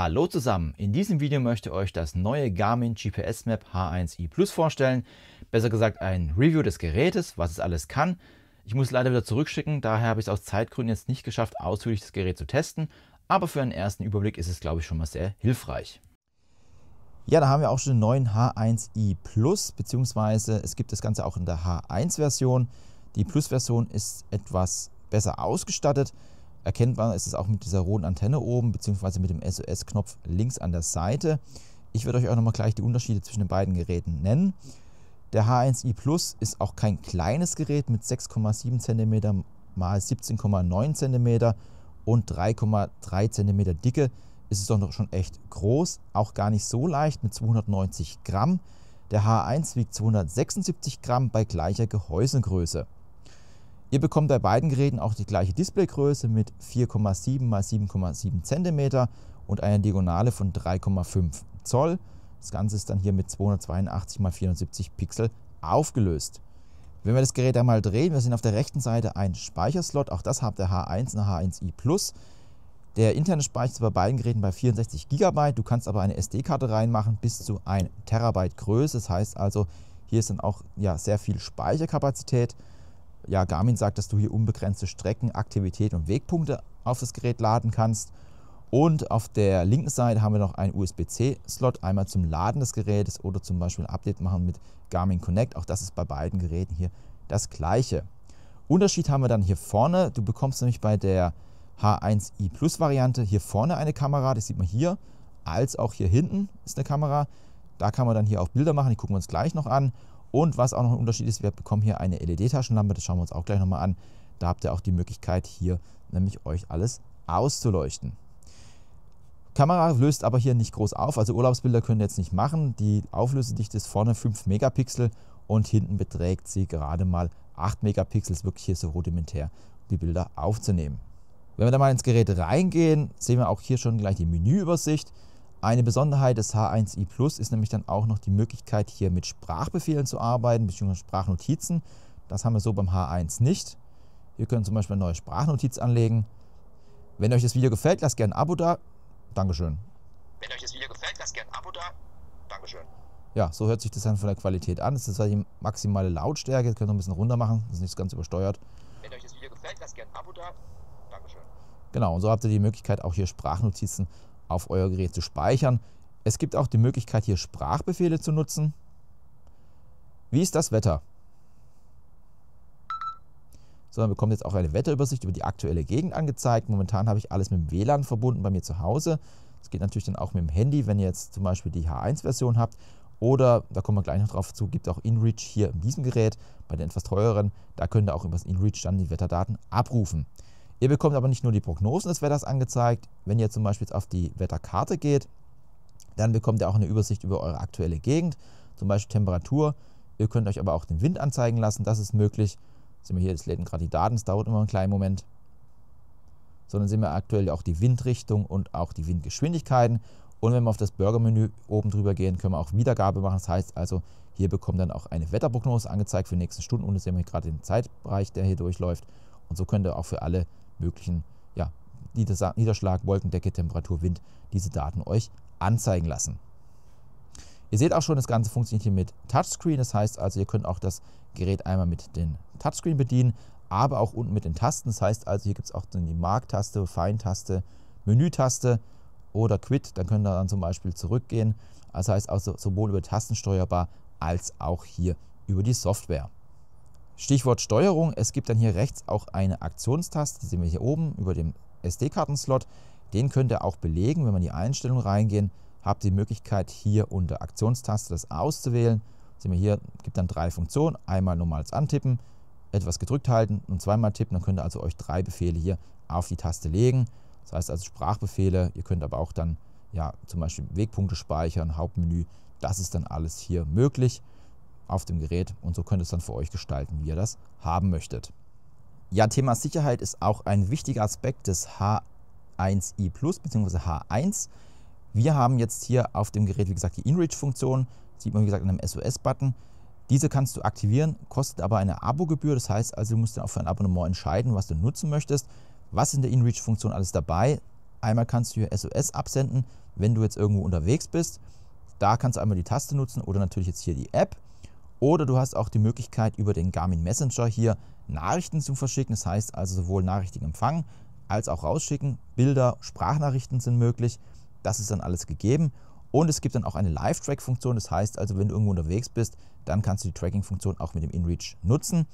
Hallo zusammen, in diesem Video möchte ich euch das neue Garmin GPS Map H1i Plus vorstellen. Besser gesagt ein Review des Gerätes, was es alles kann. Ich muss leider wieder zurückschicken, daher habe ich es aus Zeitgründen jetzt nicht geschafft, ausführlich das Gerät zu testen. Aber für einen ersten Überblick ist es, glaube ich, schon mal sehr hilfreich. Ja, da haben wir auch schon den neuen H1i Plus, beziehungsweise es gibt das Ganze auch in der H1-Version. Die Plus-Version ist etwas besser ausgestattet. Erkennbar ist es auch mit dieser roten Antenne oben, beziehungsweise mit dem SOS-Knopf links an der Seite. Ich werde euch auch nochmal gleich die Unterschiede zwischen den beiden Geräten nennen. Der H1i Plus ist auch kein kleines Gerät mit 6,7 cm x 17,9 cm und 3,3 cm Dicke. Ist es doch noch schon echt groß, auch gar nicht so leicht mit 290 Gramm. Der H1 wiegt 276 Gramm bei gleicher Gehäusegröße. Ihr bekommt bei beiden Geräten auch die gleiche Displaygröße mit 4,7 x 7,7 cm und einer Diagonale von 3,5 Zoll. Das Ganze ist dann hier mit 282 x 470 Pixel aufgelöst. Wenn wir das Gerät einmal drehen, wir sehen auf der rechten Seite einen Speicherslot, auch das hat der H1 und der H1i Plus. Der interne Speicher ist bei beiden Geräten bei 64 GB, du kannst aber eine SD-Karte reinmachen bis zu 1 Terabyte Größe. Das heißt also, hier ist dann auch sehr viel Speicherkapazität. Ja, Garmin sagt, dass du hier unbegrenzte Strecken, Aktivität und Wegpunkte auf das Gerät laden kannst. Und auf der linken Seite haben wir noch einen USB-C-Slot, einmal zum Laden des Gerätes oder zum Beispiel ein Update machen mit Garmin Connect. Auch das ist bei beiden Geräten hier das gleiche. Unterschied haben wir dann hier vorne. Du bekommst nämlich bei der H1i Plus Variante hier vorne eine Kamera, das sieht man hier, als auch hier hinten ist eine Kamera. Da kann man dann hier auch Bilder machen, die gucken wir uns gleich noch an. Und was auch noch ein Unterschied ist, wir bekommen hier eine LED-Taschenlampe, das schauen wir uns auch gleich nochmal an. Da habt ihr auch die Möglichkeit, hier nämlich euch alles auszuleuchten. Kamera löst aber hier nicht groß auf, also Urlaubsbilder könnt ihr jetzt nicht machen. Die Auflösedichte ist vorne 5 Megapixel und hinten beträgt sie gerade mal 8 Megapixel. Ist wirklich hier so rudimentär, die Bilder aufzunehmen. Wenn wir da mal ins Gerät reingehen, sehen wir auch hier schon gleich die Menüübersicht. Eine Besonderheit des H1i Plus ist nämlich dann auch noch die Möglichkeit, hier mit Sprachbefehlen zu arbeiten, beziehungsweise Sprachnotizen. Das haben wir so beim H1 nicht. Ihr könnt zum Beispiel eine neue Sprachnotiz anlegen. Wenn euch das Video gefällt, lasst gerne ein Abo da. Dankeschön. Wenn euch das Video gefällt, lasst gerne ein Abo da. Dankeschön. Ja, so hört sich das dann von der Qualität an. Das ist halt die maximale Lautstärke. Das könnt ihr noch ein bisschen runter machen, das ist nicht ganz übersteuert. Wenn euch das Video gefällt, lasst gerne ein Abo da. Dankeschön. Genau, und so habt ihr die Möglichkeit, auch hier Sprachnotizen auf euer Gerät zu speichern. Es gibt auch die Möglichkeit, hier Sprachbefehle zu nutzen. Wie ist das Wetter? So, dann bekommt jetzt auch eine Wetterübersicht über die aktuelle Gegend angezeigt. Momentan habe ich alles mit dem WLAN verbunden bei mir zu Hause. Das geht natürlich dann auch mit dem Handy, wenn ihr jetzt zum Beispiel die H1-Version habt. Oder, da kommen wir gleich noch drauf zu, gibt es auch InReach hier in diesem Gerät, bei den etwas teureren. Da könnt ihr auch über das InReach dann die Wetterdaten abrufen. Ihr bekommt aber nicht nur die Prognosen des Wetters angezeigt. Wenn ihr zum Beispiel jetzt auf die Wetterkarte geht, dann bekommt ihr auch eine Übersicht über eure aktuelle Gegend, zum Beispiel Temperatur. Ihr könnt euch aber auch den Wind anzeigen lassen, das ist möglich. Sehen wir hier, das lädt gerade die Daten, das dauert immer einen kleinen Moment. Sondern sehen wir aktuell auch die Windrichtung und auch die Windgeschwindigkeiten. Und wenn wir auf das Burger-Menü oben drüber gehen, können wir auch Wiedergabe machen. Das heißt also, hier bekommt dann auch eine Wetterprognose angezeigt für die nächsten Stunden. Und das sehen wir gerade den Zeitbereich, der hier durchläuft. Und so könnt ihr auch für alle möglichen Niederschlag, Wolkendecke, Temperatur, Wind diese Daten euch anzeigen lassen. Ihr seht auch schon, das Ganze funktioniert hier mit Touchscreen. Das heißt also, ihr könnt auch das Gerät einmal mit den Touchscreen bedienen, aber auch unten mit den Tasten. Das heißt also, hier gibt es auch dann die Mark-Taste, Find-Taste, Menü-Taste oder Quit. Dann könnt ihr dann zum Beispiel zurückgehen. Das heißt also sowohl über Tasten steuerbar als auch hier über die Software. Stichwort Steuerung, es gibt dann hier rechts auch eine Aktionstaste, die sehen wir hier oben über dem SD-Karten-Slot. Den könnt ihr auch belegen, wenn wir in die Einstellung reingehen, habt ihr die Möglichkeit hier unter Aktionstaste das auszuwählen. Sehen wir hier, gibt dann 3 Funktionen, einmal normales Antippen, etwas gedrückt halten und zweimal tippen, dann könnt ihr also euch 3 Befehle hier auf die Taste legen. Das heißt also Sprachbefehle, ihr könnt aber auch dann zum Beispiel Wegpunkte speichern, Hauptmenü, das ist dann alles hier möglich auf dem Gerät und so könnt ihr es dann für euch gestalten, wie ihr das haben möchtet. Ja, Thema Sicherheit ist auch ein wichtiger Aspekt des H1i Plus bzw. H1. Wir haben jetzt hier auf dem Gerät, wie gesagt, die InReach-Funktion, sieht man wie gesagt an einem SOS-Button. Diese kannst du aktivieren, kostet aber eine Abogebühr, das heißt also, du musst dann auch für ein Abonnement entscheiden, was du nutzen möchtest. Was in der InReach-Funktion alles dabei Einmal kannst du hier SOS absenden, wenn du jetzt irgendwo unterwegs bist. Da kannst du einmal die Taste nutzen oder natürlich jetzt hier die App. Oder du hast auch die Möglichkeit, über den Garmin Messenger hier Nachrichten zu verschicken. Das heißt also sowohl Nachrichten empfangen als auch rausschicken. Bilder, Sprachnachrichten sind möglich. Das ist dann alles gegeben. Und es gibt dann auch eine Live-Track-Funktion. Das heißt also, wenn du irgendwo unterwegs bist, dann kannst du die Tracking-Funktion auch mit dem InReach nutzen.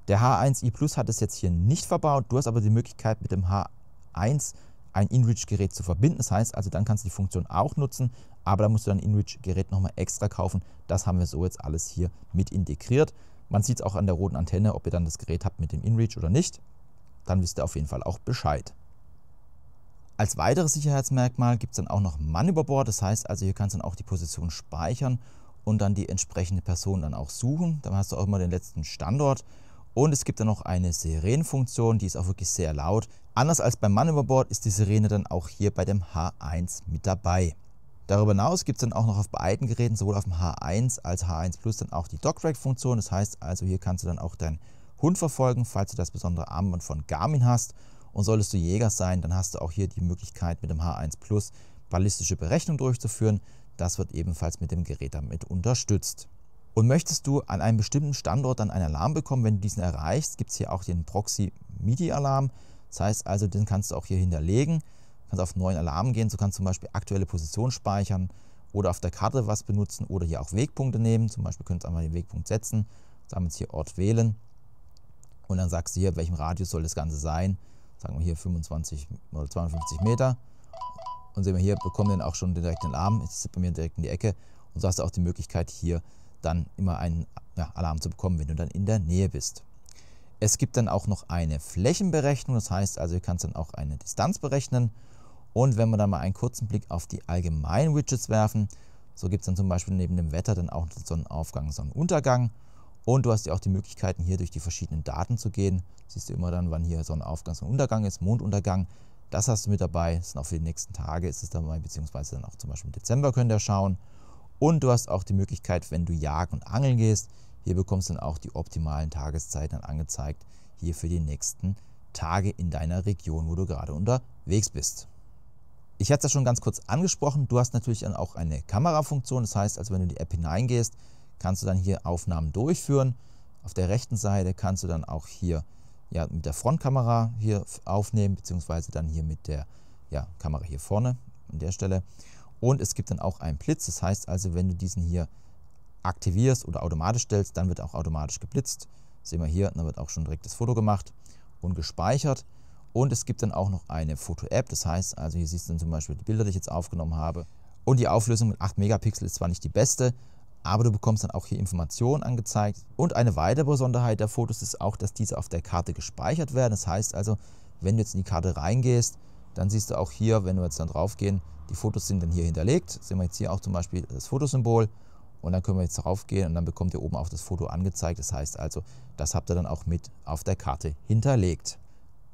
Der H1i Plus hat es jetzt hier nicht verbaut. Du hast aber die Möglichkeit, mit dem H1 ein InReach-Gerät zu verbinden. Das heißt also, dann kannst du die Funktion auch nutzen. Aber da musst du ein InReach-Gerät nochmal extra kaufen. Das haben wir so jetzt alles hier mit integriert. Man sieht es auch an der roten Antenne, ob ihr dann das Gerät habt mit dem InReach oder nicht. Dann wisst ihr auf jeden Fall auch Bescheid. Als weiteres Sicherheitsmerkmal gibt es dann auch noch Mann über Bord. Das heißt also, hier kannst du dann auch die Position speichern und dann die entsprechende Person dann auch suchen. Dann hast du auch immer den letzten Standort. Und es gibt dann noch eine Sirenenfunktion, die ist auch wirklich sehr laut. Anders als beim Mann über Bord ist die Sirene dann auch hier bei dem H1 mit dabei. Darüber hinaus gibt es dann auch noch auf beiden Geräten, sowohl auf dem H1 als H1 Plus, dann auch die Dog-Track-Funktion. Das heißt also, hier kannst du dann auch deinen Hund verfolgen, falls du das besondere Armband von Garmin hast. Und solltest du Jäger sein, dann hast du auch hier die Möglichkeit, mit dem H1 Plus ballistische Berechnung durchzuführen. Das wird ebenfalls mit dem Gerät damit unterstützt. Und möchtest du an einem bestimmten Standort dann einen Alarm bekommen, wenn du diesen erreichst, gibt es hier auch den Proximity-Alarm. Das heißt also, den kannst du auch hier hinterlegen. Du kannst auf neuen Alarm gehen, so kannst du zum Beispiel aktuelle Position speichern oder auf der Karte was benutzen oder hier auch Wegpunkte nehmen. Zum Beispiel könntest du einmal den Wegpunkt setzen, sagen wir jetzt hier Ort wählen und dann sagst du hier, welchem Radius soll das Ganze sein. Sagen wir hier 25 oder 52 Meter. Und sehen wir hier, bekommen wir dann auch schon direkt den Alarm. Jetzt ist bei mir direkt in die Ecke. Und so hast du auch die Möglichkeit, hier dann immer einen Alarm zu bekommen, wenn du dann in der Nähe bist. Es gibt dann auch noch eine Flächenberechnung. Das heißt also, du kannst dann auch eine Distanz berechnen. Und wenn wir dann mal einen kurzen Blick auf die allgemeinen Widgets werfen, so gibt es dann zum Beispiel neben dem Wetter dann auch Sonnenaufgang, Sonnenuntergang. Und du hast ja auch die Möglichkeiten, hier durch die verschiedenen Daten zu gehen. Siehst du immer dann, wann hier Sonnenaufgang, Sonnenuntergang ist, Monduntergang. Das hast du mit dabei. Das sind auch für die nächsten Tage ist es dabei, beziehungsweise dann auch zum Beispiel im Dezember könnt ihr schauen. Und du hast auch die Möglichkeit, wenn du jagen und angeln gehst, hier bekommst du dann auch die optimalen Tageszeiten dann angezeigt, hier für die nächsten Tage in deiner Region, wo du gerade unterwegs bist. Ich hatte es ja schon ganz kurz angesprochen, du hast natürlich dann auch eine Kamerafunktion. Das heißt, also wenn du in die App hineingehst, kannst du dann hier Aufnahmen durchführen. Auf der rechten Seite kannst du dann auch hier mit der Frontkamera hier aufnehmen, beziehungsweise dann hier mit der Kamera hier vorne an der Stelle. Und es gibt dann auch einen Blitz. Das heißt also, wenn du diesen hier aktivierst oder automatisch stellst, dann wird auch automatisch geblitzt. Das sehen wir hier, dann wird auch schon direkt das Foto gemacht und gespeichert. Und es gibt dann auch noch eine Foto-App. Das heißt also, hier siehst du dann zum Beispiel die Bilder, die ich jetzt aufgenommen habe. Und die Auflösung mit 8 Megapixel ist zwar nicht die beste, aber du bekommst dann auch hier Informationen angezeigt. Und eine weitere Besonderheit der Fotos ist auch, dass diese auf der Karte gespeichert werden. Das heißt also, wenn du jetzt in die Karte reingehst, dann siehst du auch hier, wenn wir jetzt dann drauf gehen, die Fotos sind dann hier hinterlegt. Sehen wir jetzt hier auch zum Beispiel das Fotosymbol. Und dann können wir jetzt drauf gehen und dann bekommt ihr oben auch das Foto angezeigt. Das heißt also, das habt ihr dann auch mit auf der Karte hinterlegt.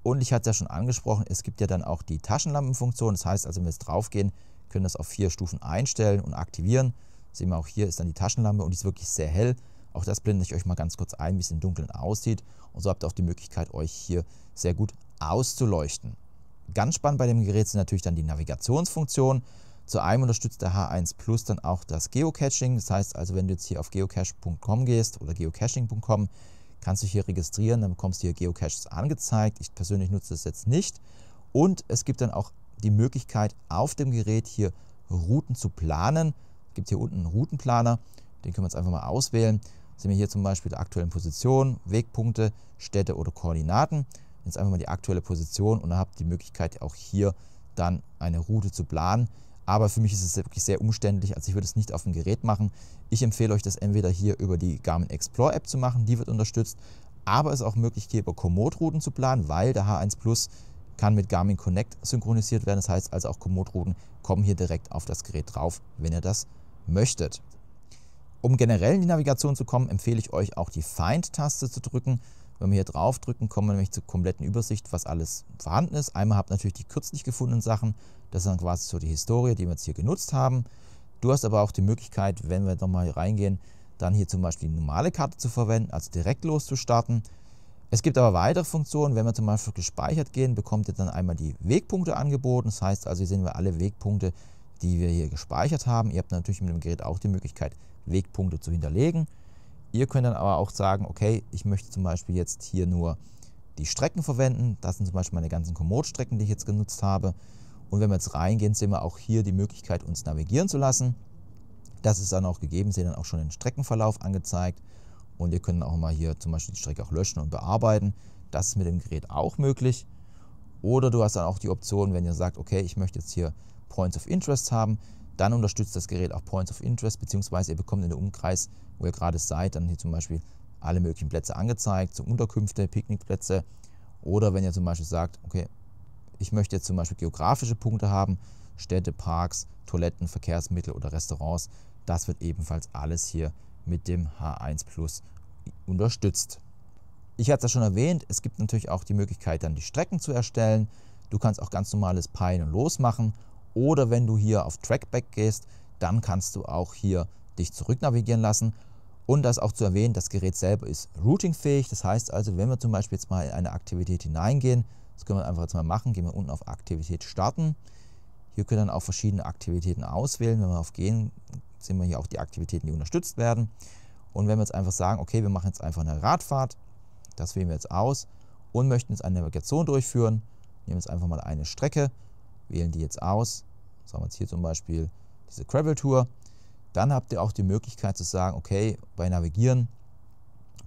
Und ich hatte es ja schon angesprochen, es gibt ja dann auch die Taschenlampenfunktion. Das heißt also, wenn wir jetzt drauf gehen, können wir das auf 4 Stufen einstellen und aktivieren. Sehen wir auch hier ist dann die Taschenlampe und die ist wirklich sehr hell. Auch das blende ich euch mal ganz kurz ein, wie es im Dunkeln aussieht. Und so habt ihr auch die Möglichkeit, euch hier sehr gut auszuleuchten. Ganz spannend bei dem Gerät sind natürlich dann die Navigationsfunktionen. Zu einem unterstützt der H1 Plus dann auch das Geocaching. Das heißt also, wenn du jetzt hier auf geocache.com gehst oder geocaching.com, kannst du dich hier registrieren, dann bekommst du hier Geocaches angezeigt. Ich persönlich nutze das jetzt nicht. Und es gibt dann auch die Möglichkeit, auf dem Gerät hier Routen zu planen. Es gibt hier unten einen Routenplaner, den können wir jetzt einfach mal auswählen. Sehen wir hier zum Beispiel die aktuellen Positionen, Wegpunkte, Städte oder Koordinaten. Jetzt einfach mal die aktuelle Position und dann habt ihr die Möglichkeit, auch hier dann eine Route zu planen. Aber für mich ist es wirklich sehr umständlich, also ich würde es nicht auf dem Gerät machen. Ich empfehle euch, das entweder hier über die Garmin Explore App zu machen, die wird unterstützt. Aber es ist auch möglich, hier über Komoot-Routen zu planen, weil der H1 Plus kann mit Garmin Connect synchronisiert werden. Das heißt also auch Komoot-Routen kommen hier direkt auf das Gerät drauf, wenn ihr das möchtet. Um generell in die Navigation zu kommen, empfehle ich euch auch die Find-Taste zu drücken. Wenn wir hier drauf drücken, kommen wir nämlich zur kompletten Übersicht, was alles vorhanden ist. Einmal habt ihr natürlich die kürzlich gefundenen Sachen. Das ist dann quasi so die Historie, die wir jetzt hier genutzt haben. Du hast aber auch die Möglichkeit, wenn wir nochmal reingehen, dann hier zum Beispiel die normale Karte zu verwenden, also direkt loszustarten. Es gibt aber weitere Funktionen. Wenn wir zum Beispiel gespeichert gehen, bekommt ihr dann einmal die Wegpunkte angeboten. Das heißt also, hier sehen wir alle Wegpunkte, die wir hier gespeichert haben. Ihr habt natürlich mit dem Gerät auch die Möglichkeit, Wegpunkte zu hinterlegen. Ihr könnt dann aber auch sagen, okay, ich möchte zum Beispiel jetzt hier nur die Strecken verwenden. Das sind zum Beispiel meine ganzen Komoot-Strecken, die ich jetzt genutzt habe. Und wenn wir jetzt reingehen, sehen wir auch hier die Möglichkeit, uns navigieren zu lassen. Das ist dann auch gegeben, seht dann auch schon den Streckenverlauf angezeigt. Und ihr könnt auch mal hier zum Beispiel die Strecke auch löschen und bearbeiten. Das ist mit dem Gerät auch möglich. Oder du hast dann auch die Option, wenn ihr sagt, okay, ich möchte jetzt hier Points of Interest haben, dann unterstützt das Gerät auch Points of Interest, beziehungsweise ihr bekommt in dem Umkreis, wo ihr gerade seid, dann hier zum Beispiel alle möglichen Plätze angezeigt, so Unterkünfte, Picknickplätze. Oder wenn ihr zum Beispiel sagt, okay, ich möchte jetzt zum Beispiel geografische Punkte haben, Städte, Parks, Toiletten, Verkehrsmittel oder Restaurants, das wird ebenfalls alles hier mit dem H1 Plus unterstützt. Ich hatte es ja schon erwähnt, es gibt natürlich auch die Möglichkeit, dann die Strecken zu erstellen. Du kannst auch ganz normales Peilen und Los machen. Oder wenn du hier auf Trackback gehst, dann kannst du auch hier dich zurück navigieren lassen. Und das auch zu erwähnen, das Gerät selber ist routingfähig. Das heißt also, wenn wir zum Beispiel jetzt mal in eine Aktivität hineingehen, das können wir einfach jetzt mal machen, gehen wir unten auf Aktivität starten. Hier können wir dann auch verschiedene Aktivitäten auswählen. Wenn wir auf Gehen, sehen wir hier auch die Aktivitäten, die unterstützt werden. Und wenn wir jetzt einfach sagen, okay, wir machen jetzt einfach eine Radfahrt, das wählen wir jetzt aus und möchten jetzt eine Navigation durchführen, nehmen jetzt einfach mal eine Strecke, wählen die jetzt aus, sagen wir jetzt hier zum Beispiel diese Gravel Tour, dann habt ihr auch die Möglichkeit zu sagen, okay, bei Navigieren,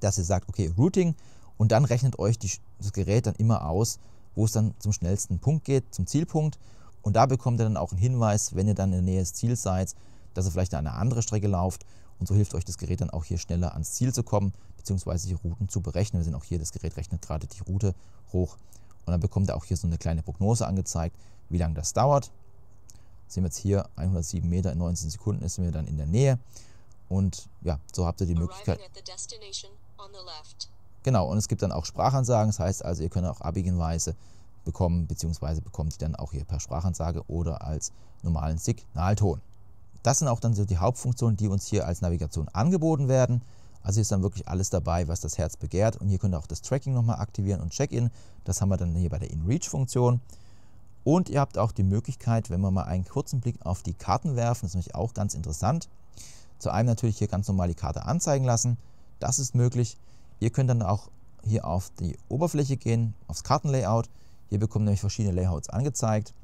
dass ihr sagt, okay, Routing, und dann rechnet euch das Gerät dann immer aus, wo es dann zum schnellsten Punkt geht, zum Zielpunkt. Und da bekommt ihr dann auch einen Hinweis, wenn ihr dann in der Nähe des Ziels seid, dass ihr vielleicht eine andere Strecke lauft. Und so hilft euch das Gerät dann auch hier schneller ans Ziel zu kommen, beziehungsweise die Routen zu berechnen. Wir sehen auch hier, das Gerät rechnet gerade die Route hoch. Und dann bekommt ihr auch hier so eine kleine Prognose angezeigt, wie lange das dauert. Sehen wir jetzt hier, 107 Meter in 19 Sekunden sind wir dann in der Nähe. Und ja, so habt ihr die Möglichkeit. Genau, und es gibt dann auch Sprachansagen. Das heißt also, ihr könnt auch abbiegenweise bekommen, beziehungsweise bekommt ihr dann auch hier per Sprachansage oder als normalen Signalton. Das sind auch dann so die Hauptfunktionen, die uns hier als Navigation angeboten werden. Also hier ist dann wirklich alles dabei, was das Herz begehrt. Und hier könnt ihr auch das Tracking nochmal aktivieren und Check-in. Das haben wir dann hier bei der InReach-Funktion. Und ihr habt auch die Möglichkeit, wenn wir mal einen kurzen Blick auf die Karten werfen, das ist nämlich auch ganz interessant. Zu einem natürlich hier ganz normal die Karte anzeigen lassen. Das ist möglich. Ihr könnt dann auch hier auf die Oberfläche gehen, aufs Kartenlayout. Hier bekommen nämlich verschiedene Layouts angezeigt.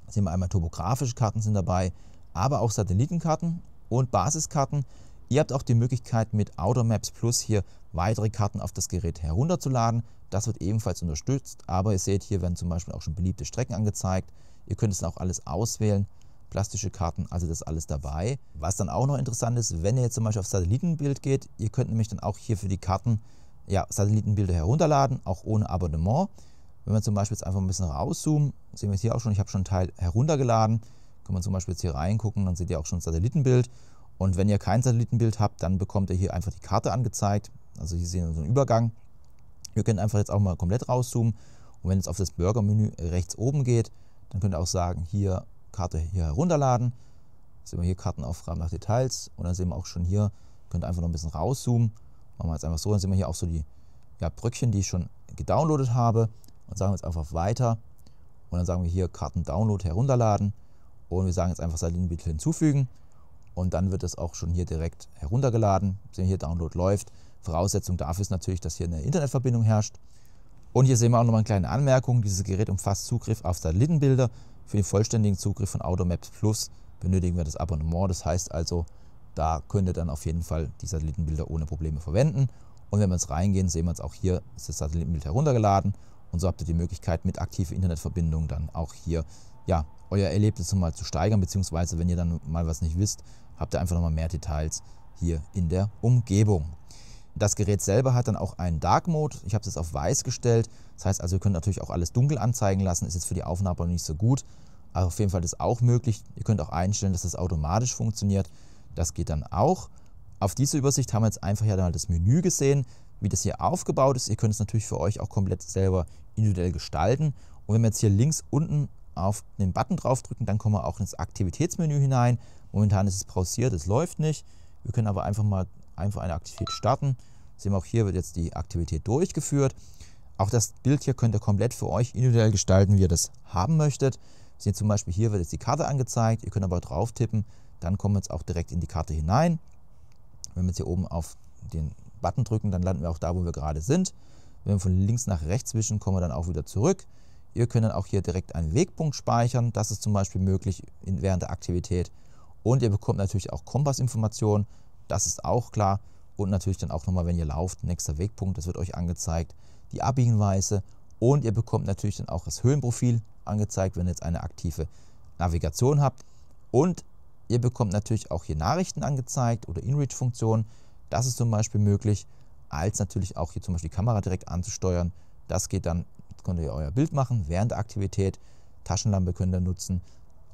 Hier sehen wir einmal topografische Karten sind dabei, aber auch Satellitenkarten und Basiskarten. Ihr habt auch die Möglichkeit, mit Outer Maps Plus hier weitere Karten auf das Gerät herunterzuladen. Das wird ebenfalls unterstützt, aber ihr seht, hier werden zum Beispiel auch schon beliebte Strecken angezeigt. Ihr könnt es dann auch alles auswählen, plastische Karten, also das ist alles dabei. Was dann auch noch interessant ist, wenn ihr jetzt zum Beispiel auf Satellitenbild geht, ihr könnt nämlich dann auch hier für die Karten Satellitenbilder herunterladen, auch ohne Abonnement. Wenn wir zum Beispiel jetzt einfach ein bisschen rauszoomen, sehen wir es hier auch schon, ich habe schon einen Teil heruntergeladen. Können wir zum Beispiel jetzt hier reingucken, dann seht ihr auch schon ein Satellitenbild. Und wenn ihr kein Satellitenbild habt, dann bekommt ihr hier einfach die Karte angezeigt. Also hier sehen wir so einen Übergang. Ihr könnt einfach jetzt auch mal komplett rauszoomen. Und wenn es auf das Burger-Menü rechts oben geht, dann könnt ihr auch sagen, hier Karte hier herunterladen. Sehen wir hier Kartenaufgaben nach Details. Und dann sehen wir auch schon hier, könnt ihr einfach noch ein bisschen rauszoomen. Machen wir jetzt einfach so, dann sehen wir hier auch so die Bröckchen, die ich schon gedownloadet habe. Und sagen wir jetzt einfach weiter. Und dann sagen wir hier Karten-Download herunterladen. Und wir sagen jetzt einfach Satellitenbild hinzufügen. Und dann wird es auch schon hier direkt heruntergeladen. Sehen wir hier, Download läuft. Voraussetzung dafür ist natürlich, dass hier eine Internetverbindung herrscht. Und hier sehen wir auch nochmal eine kleine Anmerkung. Dieses Gerät umfasst Zugriff auf Satellitenbilder. Für den vollständigen Zugriff von Outer Maps Plus benötigen wir das Abonnement. Das heißt also, da könnt ihr dann auf jeden Fall die Satellitenbilder ohne Probleme verwenden. Und wenn wir jetzt reingehen, sehen wir jetzt auch hier ist das Satellitenbild heruntergeladen. Und so habt ihr die Möglichkeit, mit aktiver Internetverbindung dann auch hier euer Erlebnis mal zu steigern. Beziehungsweise, wenn ihr dann mal was nicht wisst, habt ihr einfach nochmal mehr Details hier in der Umgebung. Das Gerät selber hat dann auch einen Dark Mode. Ich habe es jetzt auf weiß gestellt. Das heißt also, ihr könnt natürlich auch alles dunkel anzeigen lassen. Ist jetzt für die Aufnahme noch nicht so gut. Aber auf jeden Fall ist das auch möglich. Ihr könnt auch einstellen, dass das automatisch funktioniert. Das geht dann auch. Auf dieser Übersicht haben wir jetzt einfach ja das Menü gesehen, wie das hier aufgebaut ist. Ihr könnt es natürlich für euch auch komplett selber individuell gestalten. Und wenn wir jetzt hier links unten auf den Button draufdrücken, dann kommen wir auch ins Aktivitätsmenü hinein. Momentan ist es pausiert, es läuft nicht. Wir können aber einfach eine Aktivität starten. Sehen wir auch hier wird jetzt die Aktivität durchgeführt. Auch das Bild hier könnt ihr komplett für euch individuell gestalten, wie ihr das haben möchtet. Sehen zum Beispiel hier wird jetzt die Karte angezeigt. Ihr könnt aber drauf tippen, dann kommen wir jetzt auch direkt in die Karte hinein. Wenn wir jetzt hier oben auf den Button drücken, dann landen wir auch da, wo wir gerade sind. Wenn wir von links nach rechts wischen, kommen wir dann auch wieder zurück. Ihr könnt dann auch hier direkt einen Wegpunkt speichern. Das ist zum Beispiel möglich während der Aktivität. Und ihr bekommt natürlich auch Kompassinformationen. Das ist auch klar. Und natürlich dann auch nochmal, wenn ihr lauft, nächster Wegpunkt, das wird euch angezeigt. Die Abbiegenweise und ihr bekommt natürlich dann auch das Höhenprofil angezeigt, wenn ihr jetzt eine aktive Navigation habt. Und ihr bekommt natürlich auch hier Nachrichten angezeigt oder InReach-Funktionen. Das ist zum Beispiel möglich, als natürlich auch hier zum Beispiel die Kamera direkt anzusteuern. Das geht dann, könnt ihr euer Bild machen während der Aktivität. Taschenlampe könnt ihr nutzen.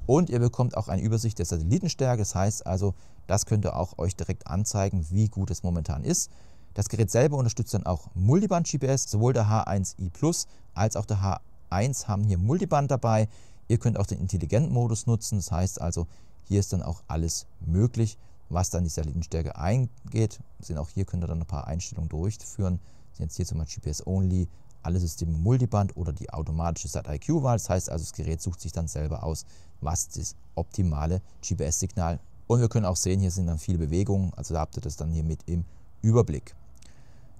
Und ihr bekommt auch eine Übersicht der Satellitenstärke. Das heißt also, das könnt ihr auch euch direkt anzeigen, wie gut es momentan ist. Das Gerät selber unterstützt dann auch Multiband-GPS. Sowohl der H1i Plus als auch der H1 haben hier Multiband dabei. Ihr könnt auch den Intelligent-Modus nutzen. Das heißt also, hier ist dann auch alles möglich, was dann die Satellitenstärke eingeht. Auch hier könnt ihr dann ein paar Einstellungen durchführen. Jetzt hier zum Beispiel GPS-Only, alle Systeme Multiband oder die automatische Sat-IQ-Wahl. Das heißt also, das Gerät sucht sich dann selber aus, was das optimale GPS-Signal. Und wir können auch sehen, hier sind dann viele Bewegungen. Also da habt ihr das dann hier mit im Überblick.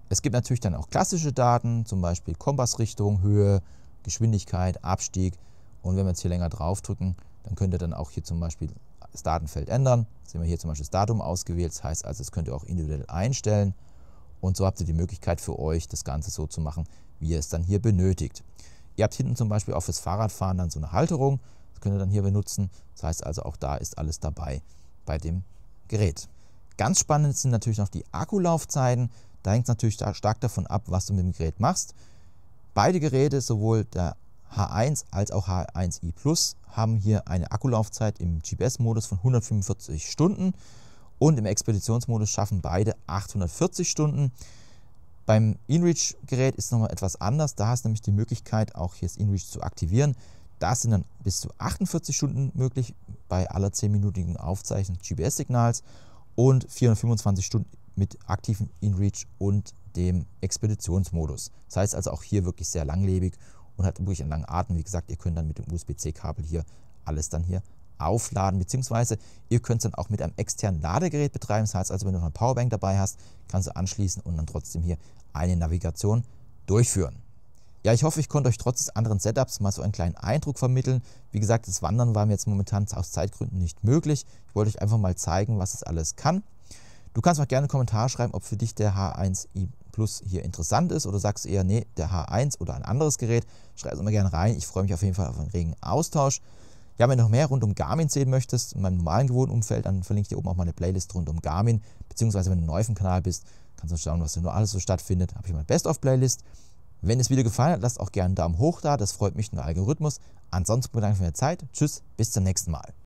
Es gibt natürlich dann auch klassische Daten, zum Beispiel Kompassrichtung, Höhe, Geschwindigkeit, Abstieg. Und wenn wir jetzt hier länger drauf drücken, dann könnt ihr dann auch hier zum Beispiel das Datenfeld ändern. Jetzt sehen wir hier zum Beispiel das Datum ausgewählt. Das heißt also, das könnt ihr auch individuell einstellen. Und so habt ihr die Möglichkeit für euch, das Ganze so zu machen, wie ihr es dann hier benötigt. Ihr habt hinten zum Beispiel auch fürs Fahrradfahren dann so eine Halterung. Das könnt ihr dann hier benutzen. Das heißt also, auch da ist alles dabei bei dem Gerät. Ganz spannend sind natürlich noch die Akkulaufzeiten. Da hängt es natürlich stark davon ab, was du mit dem Gerät machst. Beide Geräte, sowohl der H1 als auch H1i Plus, haben hier eine Akkulaufzeit im GPS-Modus von 145 Stunden und im Expeditionsmodus schaffen beide 840 Stunden. Beim InReach-Gerät ist es nochmal etwas anders. Da hast du nämlich die Möglichkeit, auch hier das InReach zu aktivieren. Da sind dann bis zu 48 Stunden möglich bei aller 10-minütigen Aufzeichnung des GPS-Signals und 425 Stunden mit aktiven InReach und dem Expeditionsmodus. Das heißt also auch hier wirklich sehr langlebig und hat wirklich einen langen Atem. Wie gesagt, ihr könnt dann mit dem USB-C-Kabel hier alles dann hier aufladen, beziehungsweise ihr könnt es dann auch mit einem externen Ladegerät betreiben. Das heißt also, wenn du noch eine Powerbank dabei hast, kannst du anschließen und dann trotzdem hier eine Navigation durchführen. Ja, ich hoffe, ich konnte euch trotz des anderen Setups mal so einen kleinen Eindruck vermitteln. Wie gesagt, das Wandern war mir jetzt momentan aus Zeitgründen nicht möglich. Ich wollte euch einfach mal zeigen, was es alles kann. Du kannst auch gerne einen Kommentar schreiben, ob für dich der H1i Plus hier interessant ist oder sagst du eher, nee, der H1 oder ein anderes Gerät. Schreib es immer gerne rein. Ich freue mich auf jeden Fall auf einen regen Austausch. Ja, wenn du noch mehr rund um Garmin sehen möchtest, in meinem normalen gewohnten Umfeld, dann verlinke ich dir oben auch mal eine Playlist rund um Garmin. Beziehungsweise, wenn du neu auf dem Kanal bist, kannst du schauen, was da nur alles so stattfindet. Habe ich meine Best-of-Playlist. Wenn das Video gefallen hat, lasst auch gerne einen Daumen hoch da. Das freut mich, den Algorithmus. Ansonsten bedanke ich mich für deine Zeit. Tschüss, bis zum nächsten Mal.